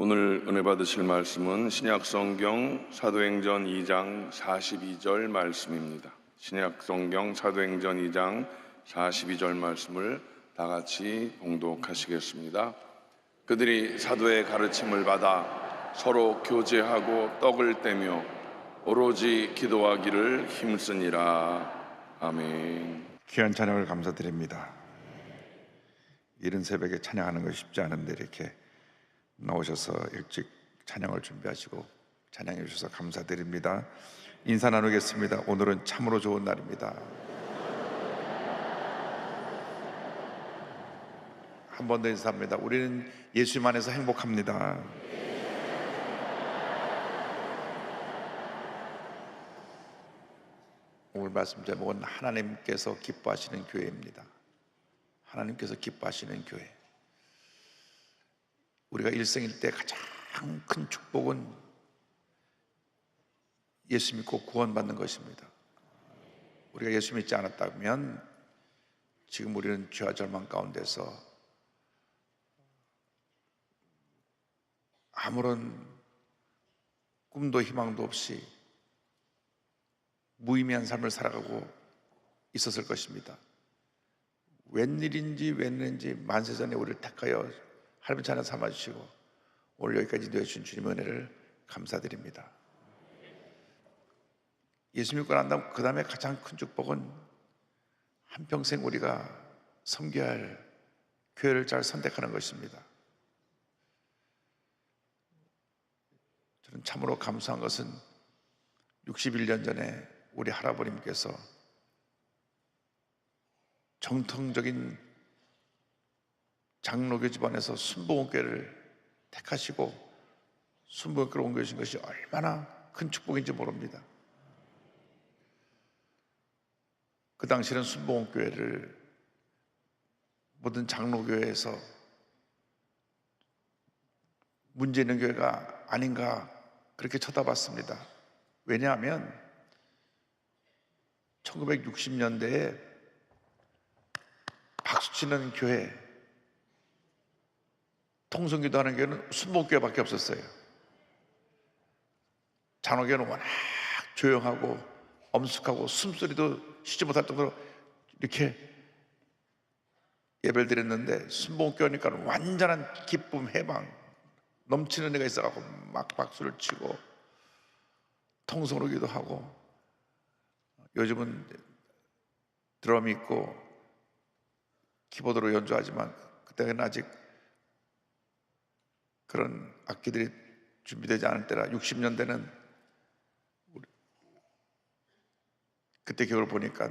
오늘 은혜 받으실 말씀은 신약성경 사도행전 2장 42절 말씀입니다. 신약성경 사도행전 2장 42절 말씀을 다 같이 봉독하시겠습니다. 그들이 사도의 가르침을 받아 서로 교제하고 떡을 떼며 오로지 기도하기를 힘쓰니라. 아멘. 귀한 찬양을 감사드립니다. 이른 새벽에 찬양하는 것이 쉽지 않은데 이렇게 나오셔서 일찍 찬양을 준비하시고 찬양해 주셔서 감사드립니다. 인사 나누겠습니다. 오늘은 참으로 좋은 날입니다. 한 번 더 인사합니다. 우리는 예수님 안에서 행복합니다. 오늘 말씀 제목은 하나님께서 기뻐하시는 교회입니다. 하나님께서 기뻐하시는 교회. 우리가 일생일 때 가장 큰 축복은 예수 믿고 구원받는 것입니다. 우리가 예수 믿지 않았다면 지금 우리는 죄와 절망 가운데서 아무런 꿈도 희망도 없이 무의미한 삶을 살아가고 있었을 것입니다. 웬일인지 만세전에 우리를 택하여 하나님 찬양 삼아주시고 오늘 여기까지 누려주신 주님의 은혜를 감사드립니다. 예수 믿고 난 다음 그 다음에 가장 큰 축복은 한평생 우리가 섬겨야 할 교회를 잘 선택하는 것입니다. 저는 참으로 감사한 것은 61년 전에 우리 할아버님께서 정통적인 장로교 집안에서 순복음교회를 택하시고 순복음교회로 옮겨주신 것이 얼마나 큰 축복인지 모릅니다. 그 당시에는 순복음교회를 모든 장로교회에서 문제 있는 교회가 아닌가 그렇게 쳐다봤습니다. 왜냐하면 1960년대에 박수치는 교회, 통성기도하는 교회는 순복음교회밖에 없었어요. 장로교회는 워낙 조용하고 엄숙하고 숨소리도 쉬지 못할 정도로 이렇게 예배를 드렸는데 순복음교회니까 완전한 기쁨, 해방, 넘치는 애가 있어갖고 막 박수를 치고 통성으로 기도하고, 요즘은 드럼이 있고 키보드로 연주하지만 그때는 아직 그런 악기들이 준비되지 않을 때라 60년대는 그때 기억을 보니까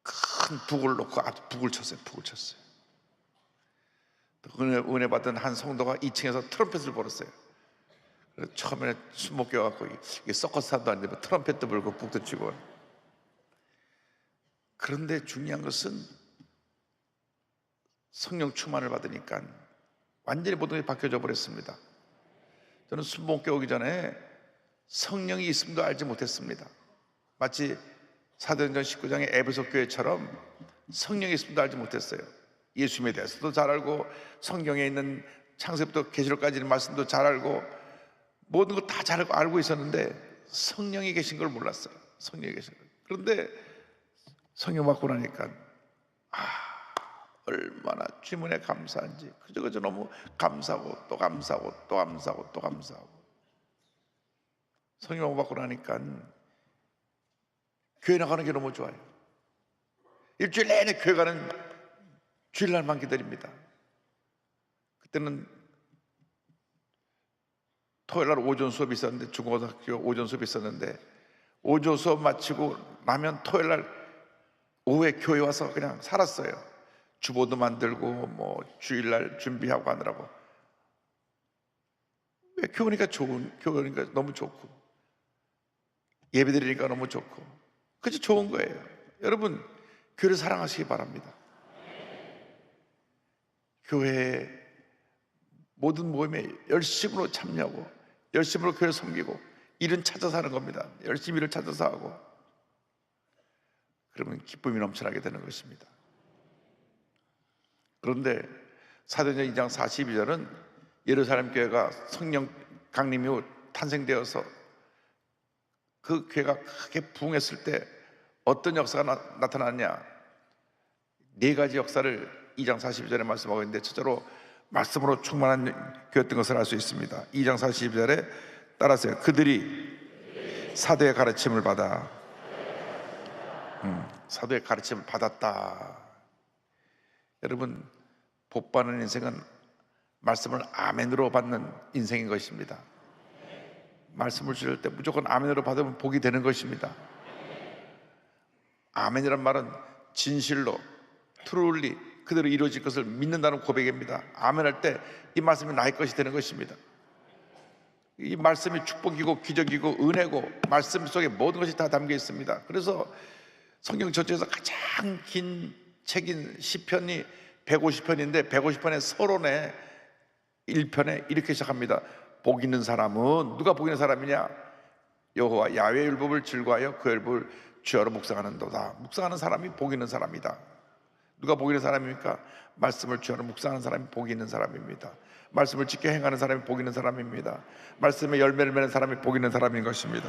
큰 북을 놓고 아주 북을 쳤어요. 은혜 받은 한 성도가 2층에서 트럼펫을 불었어요. 그래서 처음에 숨못 껴갖고 이게 서커스도 아닌데 뭐 트럼펫도 불고 북도 치고. 그런데 중요한 것은 성령 충만을 받으니까 완전히 모든 게 바뀌어져 버렸습니다. 저는 순복음교회 오기 전에 성령이 있음도 알지 못했습니다. 마치 사도행전 19장의 에베소 교회처럼 성령이 있음도 알지 못했어요. 예수님에 대해서도 잘 알고 성경에 있는 창세부터 계시록까지의 말씀도 잘 알고 모든 걸 다 잘 알고 있었는데 성령이 계신 걸 몰랐어요. 성령이 계신 걸. 그런데 성령 받고 나니까 얼마나 주님에 감사한지 그저 너무 감사하고 또 감사하고 또 감사하고 또 감사하고. 성령 받고 나니까 교회 나가는 게 너무 좋아요. 일주일 내내 교회 가는 주일날만 기다립니다. 그때는 토요일날 오전 수업이 있었는데, 중고등학교 오전 수업이 있었는데 오전 수업 마치고 나면 토요일날 오후에 교회 와서 그냥 살았어요. 주보도 만들고 뭐 주일날 준비하고 하느라고. 왜 교회니까 교회니까 너무 좋고 예배 드리니까 너무 좋고 그저 좋은 거예요. 여러분 교회를 사랑하시기 바랍니다. 교회에 모든 모임에 열심으로 참여하고 열심으로 교회를 섬기고 일은 찾아서 하는 겁니다. 열심히 일을 찾아서 하고 그러면 기쁨이 넘쳐나게 되는 것입니다. 그런데 사도행전 2장 42절은 예루살렘 교회가 성령 강림 이후 탄생되어서 그 교회가 크게 부흥했을 때 어떤 역사가 나타났냐, 네 가지 역사를 2장 42절에 말씀하고 있는데, 첫째로 말씀으로 충만한 교회였던 것을 알 수 있습니다. 2장 42절에 따라서요. 그들이 사도의 가르침을 받아 사도의 가르침을 받았다. 여러분, 복받는 인생은 말씀을 아멘으로 받는 인생인 것입니다. 말씀을 주실 때 무조건 아멘으로 받으면 복이 되는 것입니다. 아멘이란 말은 진실로, 트루리, 그대로 이루어질 것을 믿는다는 고백입니다. 아멘할 때 이 말씀이 나의 것이 되는 것입니다. 이 말씀이 축복이고 기적이고 은혜고 말씀 속에 모든 것이 다 담겨 있습니다. 그래서 성경 전체에서 가장 긴 책인 시편이 150편인데 150편의 서론의 1편에 이렇게 시작합니다. 복 있는 사람은, 누가 복 있는 사람이냐? 여호와 야훼의 율법을 즐거워하여 그 율법을 주야로 묵상하는도다. 묵상하는 사람이 복 있는 사람이다. 누가 복 있는 사람입니까? 말씀을 주야로 묵상하는 사람이 복 있는 사람입니다. 말씀을 지켜 행하는 사람이 복 있는 사람입니다. 말씀에 열매를 맺는 사람이 복 있는 사람인 것입니다.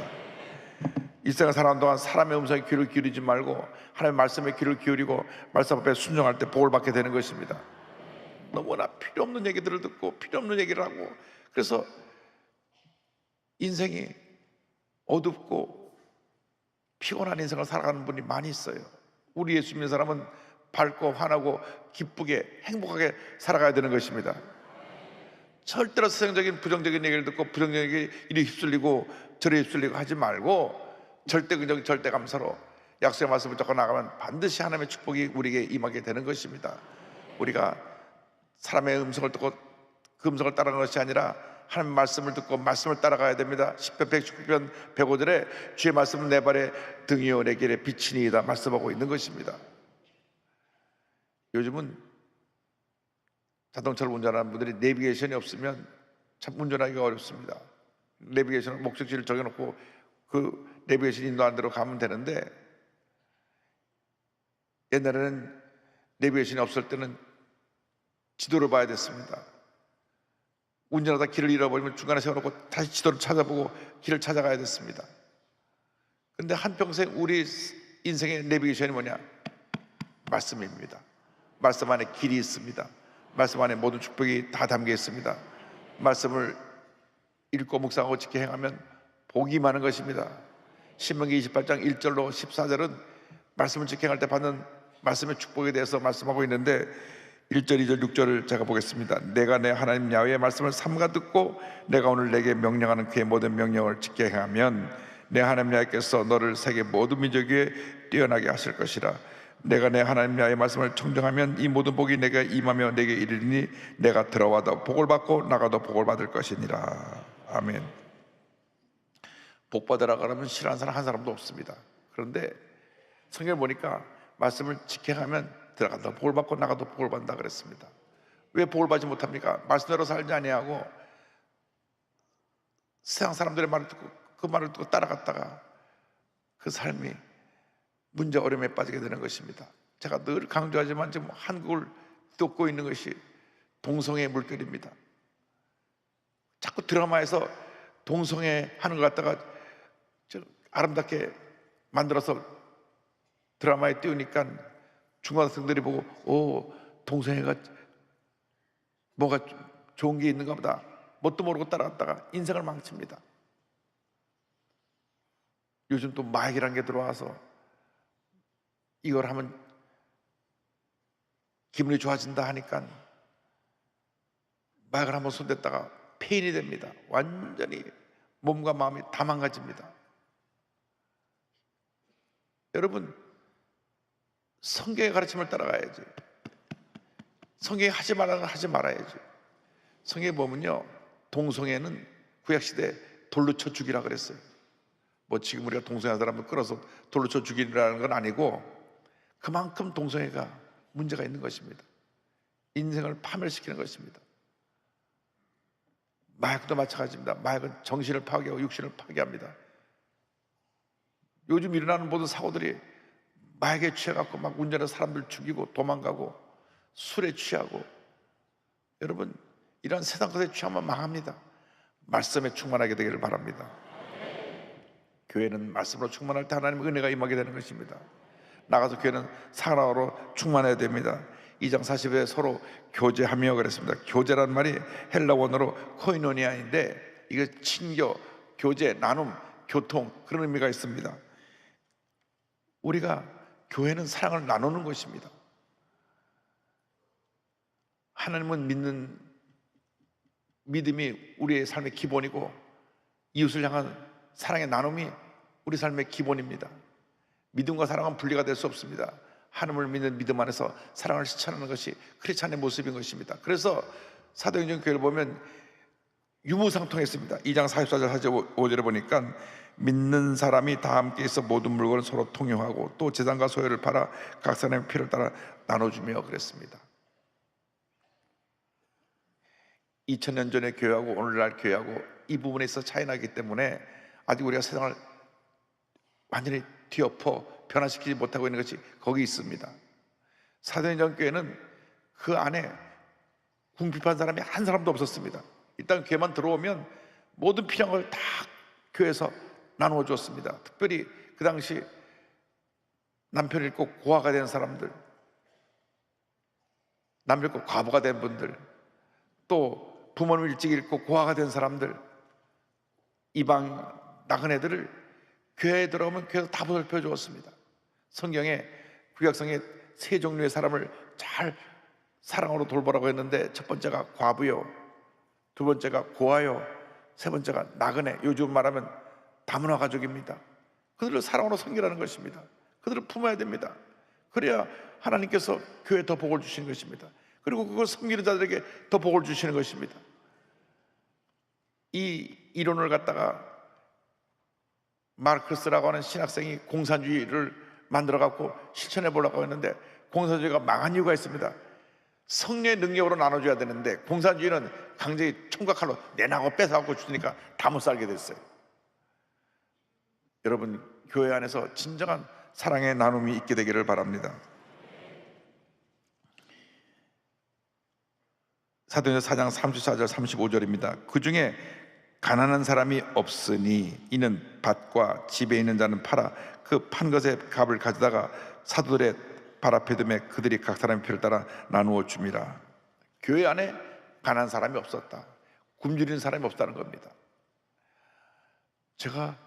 일생을 살아가는 동안 사람의 음성에 귀를 기울이지 말고 하나님의 말씀에 귀를 기울이고 말씀 앞에 순종할 때 복을 받게 되는 것입니다. 너무나 필요 없는 얘기들을 듣고 필요 없는 얘기를 하고, 그래서 인생이 어둡고 피곤한 인생을 살아가는 분이 많이 있어요. 우리 예수 믿는 사람은 밝고 환하고 기쁘게 행복하게 살아가야 되는 것입니다. 절대로 세상적인 부정적인 얘기를 듣고 부정적인 일이 휩쓸리고 저리 휩쓸리고 하지 말고 절대 긍정, 절대 감사로 약속의 말씀을 듣고 나가면 반드시 하나님의 축복이 우리에게 임하게 되는 것입니다. 우리가 사람의 음성을 듣고 그 음성을 따라가는 것이 아니라 하나님의 말씀을 듣고 말씀을 따라가야 됩니다. 10편 119편 105절에 주의 말씀은 내 발에 등이요 내 길에 빛이니이다 말씀하고 있는 것입니다. 요즘은 자동차를 운전하는 분들이 내비게이션이 없으면 참 운전하기가 어렵습니다. 내비게이션을 목적지를 정해놓고 그 내비게이션 인도하는 대로 가면 되는데, 옛날에는 내비게이션이 없을 때는 지도를 봐야 됐습니다. 운전하다 길을 잃어버리면 중간에 세워놓고 다시 지도를 찾아보고 길을 찾아가야 됐습니다. 그런데 한평생 우리 인생의 내비게이션이 뭐냐? 말씀입니다. 말씀 안에 길이 있습니다. 말씀 안에 모든 축복이 다 담겨 있습니다. 말씀을 읽고 묵상하고 지켜 행하면 복이 많은 것입니다. 신명기 28장 1절로 14절은 말씀을 지켜 행할 때 받는 말씀의 축복에 대해서 말씀하고 있는데, 1절, 2절, 6절을 제가 보겠습니다. 내가 내 하나님 야훼의 말씀을 삼가 듣고 내가 오늘 내게 명령하는 그의 모든 명령을 지켜 행하면 내 하나님 야훼께서 너를 세계 모든 민족 위에 뛰어나게 하실 것이라. 내가 내 하나님 야훼의 말씀을 청정하면 이 모든 복이 내게 임하며 내게 이르리니 내가 들어와도 복을 받고 나가도 복을 받을 것이니라. 아멘. 복 받으라 그러면 싫어하는 사람 한 사람도 없습니다. 그런데 성경을 보니까 말씀을 지켜가면 들어간다 복을 받고 나가도 복을 받는다 그랬습니다. 왜 복을 받지 못합니까? 말씀대로 살지 아니하고 세상 사람들의 말을 듣고 그 말을 듣고 따라갔다가 그 삶이 문제 어려움에 빠지게 되는 것입니다. 제가 늘 강조하지만 지금 한국을 돕고 있는 것이 동성애 물결입니다. 자꾸 드라마에서 동성애 하는 것 갖다가 아름답게 만들어서 드라마에 띄우니까 중고등학생들이 보고 동성애가 뭐가 좋은 게 있는가 보다, 뭣도 모르고 따라갔다가 인생을 망칩니다. 요즘 또 마약이라는 게 들어와서 이걸 하면 기분이 좋아진다 하니까 마약을 한번 손댔다가 폐인이 됩니다. 완전히 몸과 마음이 다 망가집니다. 여러분, 성경의 가르침을 따라가야지. 성경이 하지 말라는 하지 말아야지. 성경에 보면요, 동성애는 구약시대에 돌로 쳐 죽이라 그랬어요. 뭐 지금 우리가 동성애하는 사람을 끌어서 돌로 쳐 죽이라는 건 아니고 그만큼 동성애가 문제가 있는 것입니다. 인생을 파멸시키는 것입니다. 마약도 마찬가지입니다. 마약은 정신을 파괴하고 육신을 파괴합니다. 요즘 일어나는 모든 사고들이 마약에 취해갖고 막 운전해서 사람들 죽이고 도망가고 술에 취하고 여러분, 이런 세상 것에 취하면 망합니다. 말씀에 충만하게 되기를 바랍니다. 교회는 말씀으로 충만할 때 하나님의 은혜가 임하게 되는 것입니다. 나가서 교회는 사랑으로 충만해야 됩니다. 2장 40에 서로 교제하며 그랬습니다. 교제라는 말이 헬라 원어로 코이노니아인데 이게 친교, 교제, 나눔, 교통, 그런 의미가 있습니다. 우리가 교회는 사랑을 나누는 것입니다. 하나님은 믿는 믿음이 우리의 삶의 기본이고 이웃을 향한 사랑의 나눔이 우리 삶의 기본입니다. 믿음과 사랑은 분리가 될 수 없습니다. 하나님을 믿는 믿음 안에서 사랑을 실천하는 것이 크리스찬의 모습인 것입니다. 그래서 사도행전 교회를 보면 유무상통했습니다. 2장 44절 45절에 보니까 믿는 사람이 다 함께 있어 모든 물건을 서로 통용하고 또 재산과 소유를 팔아 각 사람의 필요를 따라 나눠주며 그랬습니다. 2000년 전의 교회하고 오늘날 교회하고 이 부분에 있어 차이 나기 때문에 아직 우리가 세상을 완전히 뒤엎어 변화시키지 못하고 있는 것이 거기 있습니다. 사도행전 교회는 그 안에 궁핍한 사람이 한 사람도 없었습니다. 일단 교회만 들어오면 모든 필요한 걸 다 교회에서 나누어 줬습니다. 특별히 그 당시 남편을 잃고 고아가 된 사람들, 남편을 잃고 과부가 된 분들, 또 부모님을 일찍 잃고 고아가 된 사람들, 이방 나그네들을 교회에 들어오면 교회에서 다 보살펴 주었습니다. 성경에 구약성에 세 종류의 사람을 잘 사랑으로 돌보라고 했는데 첫 번째가 과부요, 두 번째가 고아요, 세 번째가 나그네, 요즘 말하면 다문화 가족입니다. 그들을 사랑으로 섬기라는 것입니다. 그들을 품어야 됩니다. 그래야 하나님께서 교회에 더 복을 주시는 것입니다. 그리고 그걸 섬기는 자들에게 더 복을 주시는 것입니다. 이 이론을 갖다가 마르크스라고 하는 신학생이 공산주의를 만들어 갖고 실천해 보려고 했는데 공산주의가 망한 이유가 있습니다. 성령의 능력으로 나눠줘야 되는데 공산주의는 강제히 총과 칼로 내나고 뺏어갖고 주니까 다 못 살게 됐어요. 여러분, 교회 안에서 진정한 사랑의 나눔이 있게 되기를 바랍니다. 사도행전 4장 34절 35절입니다. 그 중에 가난한 사람이 없으니 이는 밭과 집에 있는 자는 팔아 그 판 것의 값을 가져다가 사도들의 발 앞에 두매 그들이 각 사람의 필요를 따라 나누어 줍니다. 교회 안에 가난한 사람이 없었다. 굶주리는 사람이 없다는 겁니다. 제가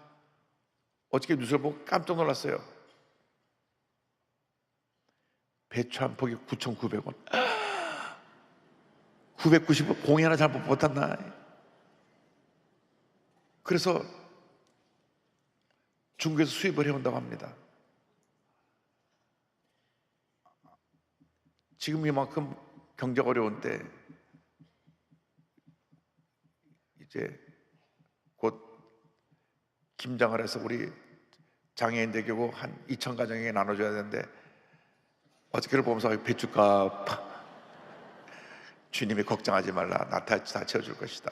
어저께 뉴스를 보고 깜짝 놀랐어요. 배추 한 포기 9,900원. 990원 공이 하나 잘못 못했나. 그래서 중국에서 수입을 해온다고 합니다. 지금 이만큼 경제가 어려운데 이제 곧 김장을 해서 우리 장애인 대교구 한 2,000가정에게 나눠줘야 되는데 어저께를 보면서 배춧값 주님이 걱정하지 말라, 나 다 채워줄 것이다.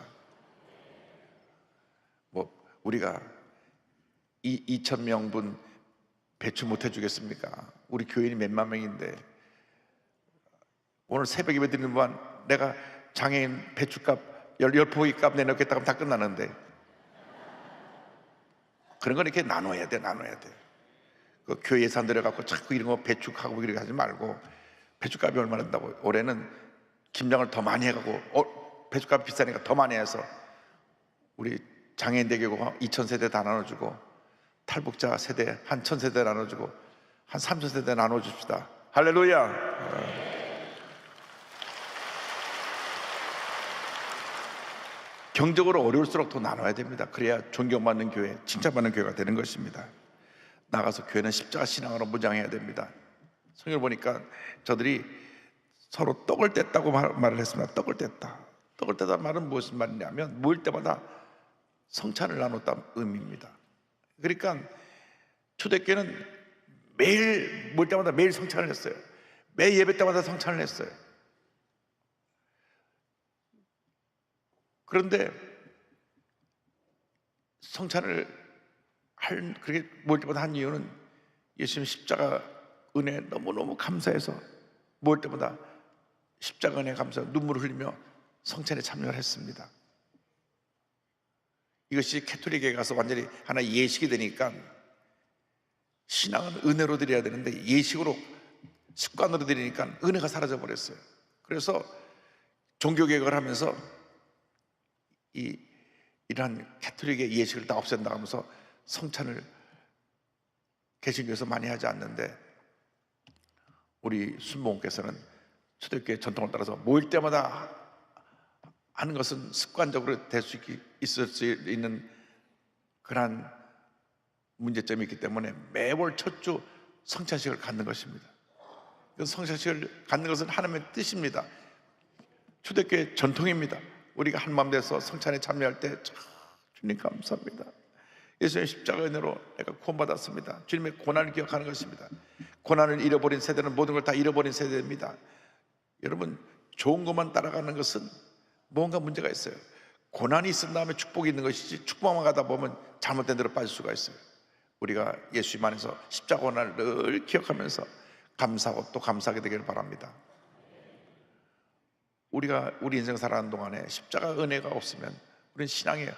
뭐 우리가 2,000명분 배추 못 해주겠습니까? 우리 교인이 몇만 명인데 오늘 새벽 예배 드리는 동안 내가 장애인 배추값 10포기 값 내놓겠다고 하면 다 끝나는데 그런 건 이렇게 나눠야 돼. 그 교회 예산 들여갖고 자꾸 이런 거 배축하고 이렇게 하지 말고 배추값이 얼마나 된다고 올해는 김장을 더 많이 해가고 배추값 비싸니까 더 많이 해서 우리 장애인 대교구 2,000세대 다 나눠주고 탈북자 세대 한 1,000세대 나눠주고 한 3,000세대 나눠줍시다. 할렐루야. 경적으로 어려울수록 더 나눠야 됩니다. 그래야 존경받는 교회, 칭찬받는 교회가 되는 것입니다. 나가서 교회는 십자가 신앙으로 무장해야 됩니다. 성경을 보니까 저들이 서로 떡을 뗐다고 말을 했습니다. 떡을 뗐다. 떡을 뗐다는 말은 무슨 말이냐면 모일 때마다 성찬을 나눴다는 의미입니다. 그러니까 초대교회는 매일 모일 때마다 매일 성찬을 했어요. 매 예배 때마다 성찬을 했어요. 그런데 성찬을 그렇게 모일 때마다 한 이유는 예수님 십자가 은혜 너무너무 감사해서 모일 때마다 십자가 은혜 감사 눈물을 흘리며 성찬에 참여를 했습니다. 이것이 캐톨릭에 가서 완전히 하나의 예식이 되니까 신앙은 은혜로 드려야 되는데 예식으로 습관으로 드리니까 은혜가 사라져 버렸어요. 그래서 종교개혁을 하면서 이러한 캐톨릭의 예식을 다 없앤다 하면서 성찬을 개신교에서 많이 하지 않는데, 우리 순복음께서는 초대교회 전통을 따라서 모일 때마다 하는 것은 습관적으로 될 수 있을 수 있는 그러한 문제점이 있기 때문에 매월 첫 주 성찬식을 갖는 것입니다. 그 성찬식을 갖는 것은 하나님의 뜻입니다. 초대교회 전통입니다. 우리가 한마음 돼서 성찬에 참여할 때 주님 감사합니다. 예수님의 십자가 은혜로 내가 구원받았습니다. 주님의 고난을 기억하는 것입니다. 고난을 잃어버린 세대는 모든 걸 다 잃어버린 세대입니다. 여러분, 좋은 것만 따라가는 것은 뭔가 문제가 있어요. 고난이 있은 다음에 축복이 있는 것이지, 축복만 가다 보면 잘못된 대로 빠질 수가 있어요. 우리가 예수님 안에서 십자가 고난을 늘 기억하면서 감사하고 또 감사하게 되기를 바랍니다. 우리가 우리 인생 살아가는 동안에 십자가 은혜가 없으면 우리는 신앙에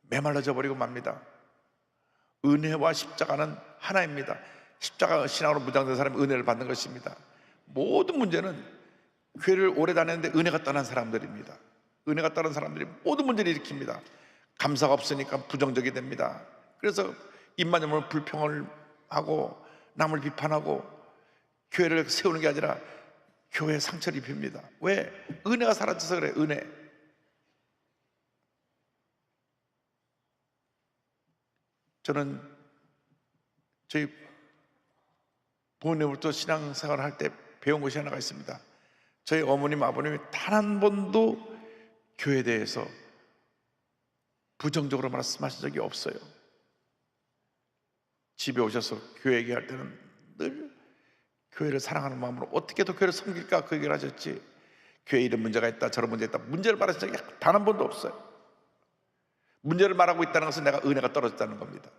메말라져 버리고 맙니다. 은혜와 십자가는 하나입니다. 십자가 신앙으로 무장된 사람이 은혜를 받는 것입니다. 모든 문제는 교회를 오래 다녔는데 은혜가 떠난 사람들입니다. 은혜가 떠난 사람들이 모든 문제를 일으킵니다. 감사가 없으니까 부정적이 됩니다. 그래서 입만 열면 불평을 하고 남을 비판하고 교회를 세우는 게 아니라 교회에 상처를 입힙니다. 왜? 은혜가 사라져서 그래. 은혜. 저는 저희 부모님으로부터 신앙생활을 할 때 배운 것이 하나가 있습니다. 저희 어머님, 아버님이 단 한 번도 교회에 대해서 부정적으로 말씀하신 적이 없어요. 집에 오셔서 교회 얘기할 때는 늘 교회를 사랑하는 마음으로 어떻게 더 교회를 섬길까 그 얘기를 하셨지, 교회에 이런 문제가 있다 저런 문제가 있다 문제를 말하신 적이 단 한 번도 없어요. 문제를 말하고 있다는 것은 내가 은혜가 떨어졌다는 겁니다.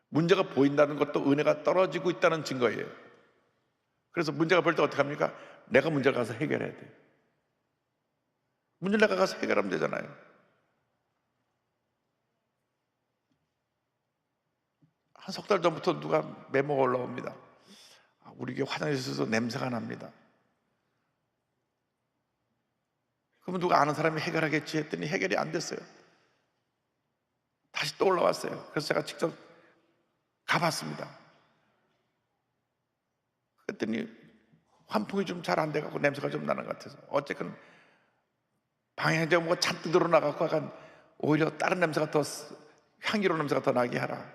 문제가 보인다는 것도 은혜가 떨어지고 있다는 증거예요. 그래서 문제가 볼 때 어떻게 합니까? 내가 문제를 가서 해결해야 돼요. 문제를 내가 가서 해결하면 되잖아요. 한 석 달 전부터 누가 메모가 올라옵니다. 우리 교회 화장실에서 냄새가 납니다. 그러면 누가 아는 사람이 해결하겠지 했더니 해결이 안 됐어요. 다시 또 올라왔어요. 그래서 제가 직접 가봤습니다. 그랬더니 환풍이 좀 잘 안 돼가고 냄새가 좀 나는 것 같아서 어쨌든 방향제가 뭐가 잔뜩 늘어나가고 약간 오히려 다른 냄새가 더, 향기로운 냄새가 더 나게 하라.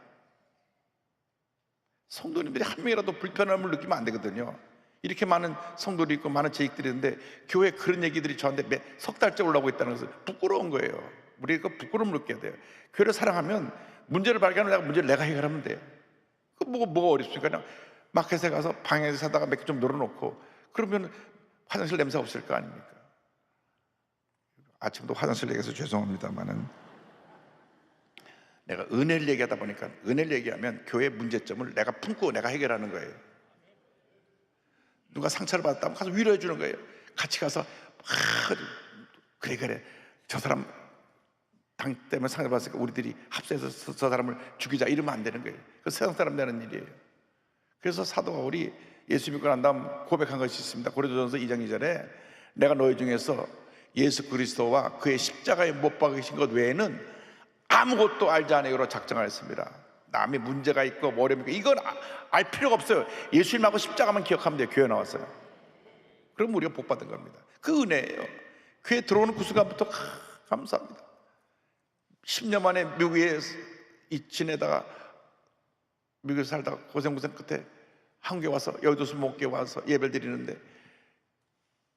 성도님들이 한 명이라도 불편함을 느끼면 안 되거든요. 이렇게 많은 성도들이 있고 많은 재직들이 있는데 교회에 그런 얘기들이 저한테 매 석 달째 올라오고 있다는 것은 부끄러운 거예요. 우리가 부끄러움을 느껴야 돼요. 교회를 사랑하면 문제를 발견하면 문제를 내가 해결하면 돼요. 그 뭐가 어렵습니까? 그냥 마켓에 가서 방에서 사다가 몇 개 좀 널어놓고 그러면 화장실 냄새 없을 거 아닙니까? 아침도 화장실 얘기해서 죄송합니다만은 내가 은혜를 얘기하다 보니까 은혜를 얘기하면 교회 문제점을 내가 품고 내가 해결하는 거예요. 누가 상처를 받았다면 가서 위로해 주는 거예요. 같이 가서 그래 저 사람 당 때문에 상처받았으니까 우리들이 합세해서 저 사람을 죽이자 이러면 안 되는 거예요. 그 세상 사람 되는 일이에요. 그래서 사도 바울이 예수 믿고 난 다음 고백한 것이 있습니다. 고린도전서 2장 2절에 내가 너희 중에서 예수 그리스도와 그의 십자가에 못 박으신 것 외에는 아무것도 알지 않으려고 작정하였습니다. 남의 문제가 있고 어려움이 있고 이건 알 필요가 없어요. 예수님하고 십자가만 기억하면 돼요. 교회 나왔어요. 그럼 우리가 복 받은 겁니다. 그 은혜예요. 교회 들어오는 그 순간부터 감사합니다. 10년 만에 미국에 지내다가 미국에서 살다가 고생 끝에 한국에 와서 여의도 순복음교회 와서 예배를 드리는데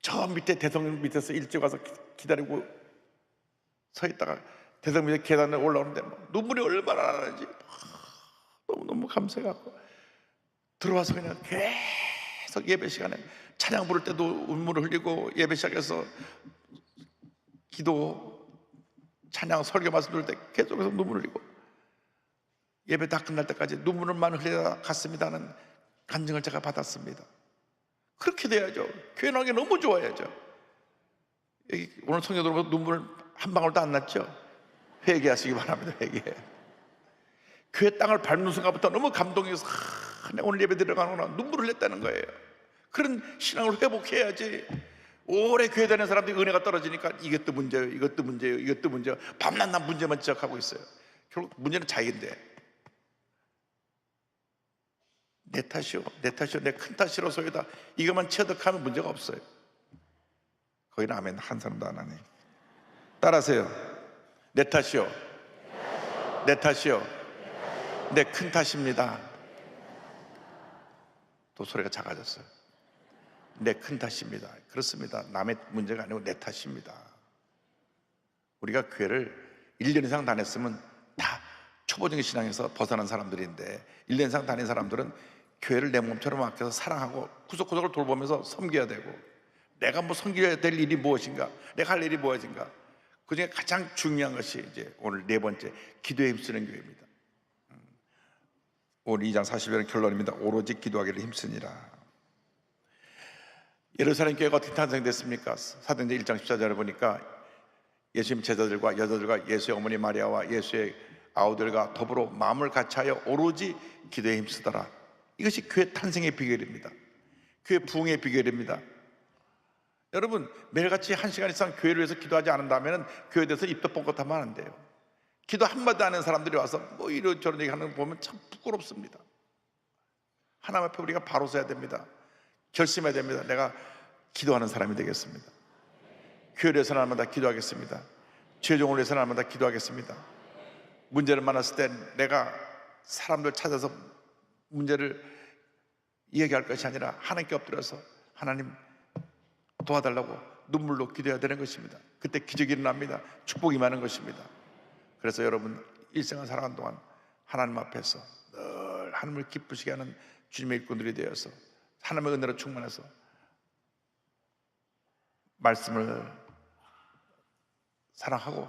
저 밑에 대성 밑에서 일찍 와서 기다리고 서 있다가 대성 밑에 계단에 올라오는데 눈물이 얼마나 나는지 너무 감사해갖고 들어와서 그냥 계속 예배 시간에 찬양 부를 때도 눈물을 흘리고 예배 시작해서 기도 찬양 설교 말씀 들을 때 계속해서 눈물을 흘리고 예배 다 끝날 때까지 눈물만 흘리다 갔습니다는 간증을 제가 받았습니다. 그렇게 돼야죠. 교회 나오는 게 너무 좋아야죠. 여기 오늘 성경 들어보면 눈물 한 방울도 안 났죠? 회개하시기 바랍니다. 회개. 교회 땅을 밟는 순간부터 너무 감동해서 내가 오늘 예배 들어가는구나 눈물을 냈다는 거예요. 그런 신앙을 회복해야지. 오래 교회 다니는 사람들이 은혜가 떨어지니까 이것도 문제예요, 이것도 문제예요, 이것도 문제예요. 밤낮 난 문제만 지적하고 있어요. 결국 문제는 자기인데, 내 탓이요, 내 탓이요, 내 큰 탓이로소이다, 이것만 체득하면 문제가 없어요. 거기는 아멘 한 사람도 안 하네. 따라하세요. 내 탓이요, 내 탓이요, 내 큰 탓입니다. 또 소리가 작아졌어요. 내 큰 탓입니다. 그렇습니다. 남의 문제가 아니고 내 탓입니다. 우리가 교회를 1년 이상 다녔으면 다 초보적인 신앙에서 벗어난 사람들인데, 1년 이상 다닌 사람들은 교회를 내 몸처럼 맡겨서 사랑하고 구석구석을 돌보면서 섬겨야 되고, 내가 뭐 섬겨야 될 일이 무엇인가, 내가 할 일이 무엇인가. 그 중에 가장 중요한 것이 이제 오늘 네 번째, 기도에 힘쓰는 교회입니다. 오늘 2장 40절의 결론입니다. 오로지 기도하기를 힘쓰니라. 예루살렘 교회가 어떻게 탄생됐습니까? 사도행전 1장 14절에 보니까 예수님 제자들과 여자들과 예수의 어머니 마리아와 예수의 아우들과 더불어 마음을 같이하여 오로지 기도에 힘쓰더라. 이것이 교회 탄생의 비결입니다. 교회 부흥의 비결입니다. 여러분, 매일같이 1시간 이상 교회를 위해서 기도하지 않는다면 교회에 대해서 입도 뻥끗하면 안 돼요. 기도 한마디 안 하는 사람들이 와서 뭐 이런저런 얘기하는 거 보면 참 부끄럽습니다. 하나님 앞에 우리가 바로 서야 됩니다. 결심해야 됩니다. 내가 기도하는 사람이 되겠습니다. 교회를 위해서 날마다 기도하겠습니다. 최종을 위해서 날마다 기도하겠습니다. 문제를 만났을 때 내가 사람들 찾아서 문제를 이야기할 것이 아니라 하나님께 엎드려서 하나님 도와달라고 눈물로 기도해야 되는 것입니다. 그때 기적이 일어납니다. 축복이 많은 것입니다. 그래서 여러분 일생을 살아가는 동안 하나님 앞에서 늘 하나님을 기쁘시게 하는 주님의 일꾼들이 되어서 하나님의 은혜로 충만해서 말씀을 사랑하고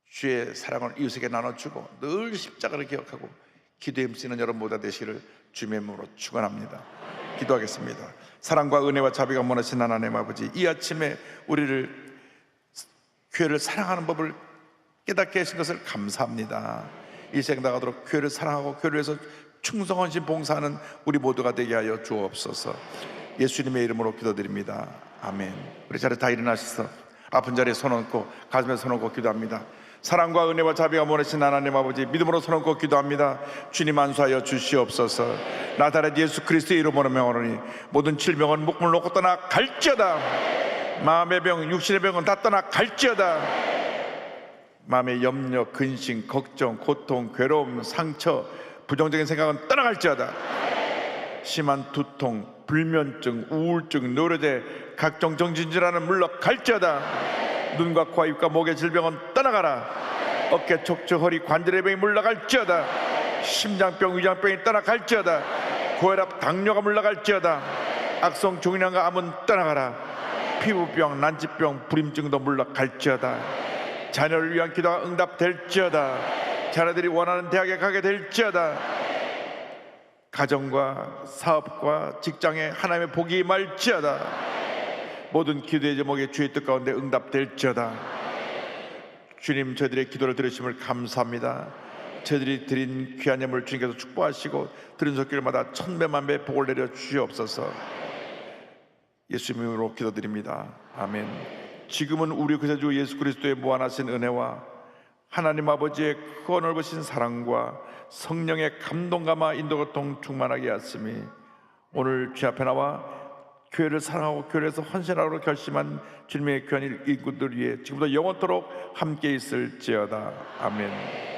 주의 사랑을 이웃에게 나눠주고 늘 십자가를 기억하고 기도에 힘쓰는 여러분 모두 되시기를 주님의 이름으로 축원합니다. 기도하겠습니다. 사랑과 은혜와 자비가 원하신 하나님 아버지, 이 아침에 우리를 교회를 사랑하는 법을 깨닫게 하신 것을 감사합니다. 일생 나가도록 교회를 사랑하고 교회를 위해서 충성헌신 봉사하는 우리 모두가 되게 하여 주옵소서. 예수님의 이름으로 기도드립니다. 아멘. 우리 자리 다 일어나셔서 아픈 자리에 손 얹고 가슴에 손 얹고 기도합니다. 사랑과 은혜와 자비가 원하신 하나님 아버지, 믿음으로 손 얹고 기도합니다. 주님 안수하여 주시옵소서. 나사렛 예수 그리스도의 이름으로 명하노니 모든 질병은 목숨을 놓고 떠나 갈지어다. 마음의 병, 육신의 병은 다 떠나 갈지어다. 마음의 염려, 근심, 걱정, 고통, 괴로움, 상처, 부정적인 생각은 떠나갈지어다. 심한 두통, 불면증, 우울증, 노쇠, 각종 정신질환은 물러갈지어다. 눈과 코와 입과 목의 질병은 떠나가라. 어깨, 척추, 허리, 관절의 병이 물러갈지어다. 심장병, 위장병이 떠나갈지어다. 고혈압, 당뇨가 물러갈지어다. 악성 종양과 암은 떠나가라. 피부병, 난치병, 불임증도 물러갈지어다. 자녀를 위한 기도가 응답될지어다. 자녀들이 원하는 대학에 가게 될지어다. 가정과 사업과 직장에 하나님의 복이 임할지어다. 모든 기도의 제목에 주의 뜻 가운데 응답될지어다. 주님, 저희들의 기도를 들으심을 감사합니다. 저희들이 드린 귀한 예물 주님께서 축복하시고 드린 손길마다 천배만배 복을 내려 주시옵소서. 예수님 이름으로 기도드립니다. 아멘. 지금은 우리 구세주 예수 그리스도의 무한하신 은혜와 하나님 아버지의 크고 넓으신 사랑과 성령의 감동감화 인도고통 충만하게 하심이 오늘 주 앞에 나와 교회를 사랑하고 교회에서 헌신하도록 결심한 주님의 귀한 일꾼들 위해 지금부터 영원토록 함께 있을지어다. 아멘.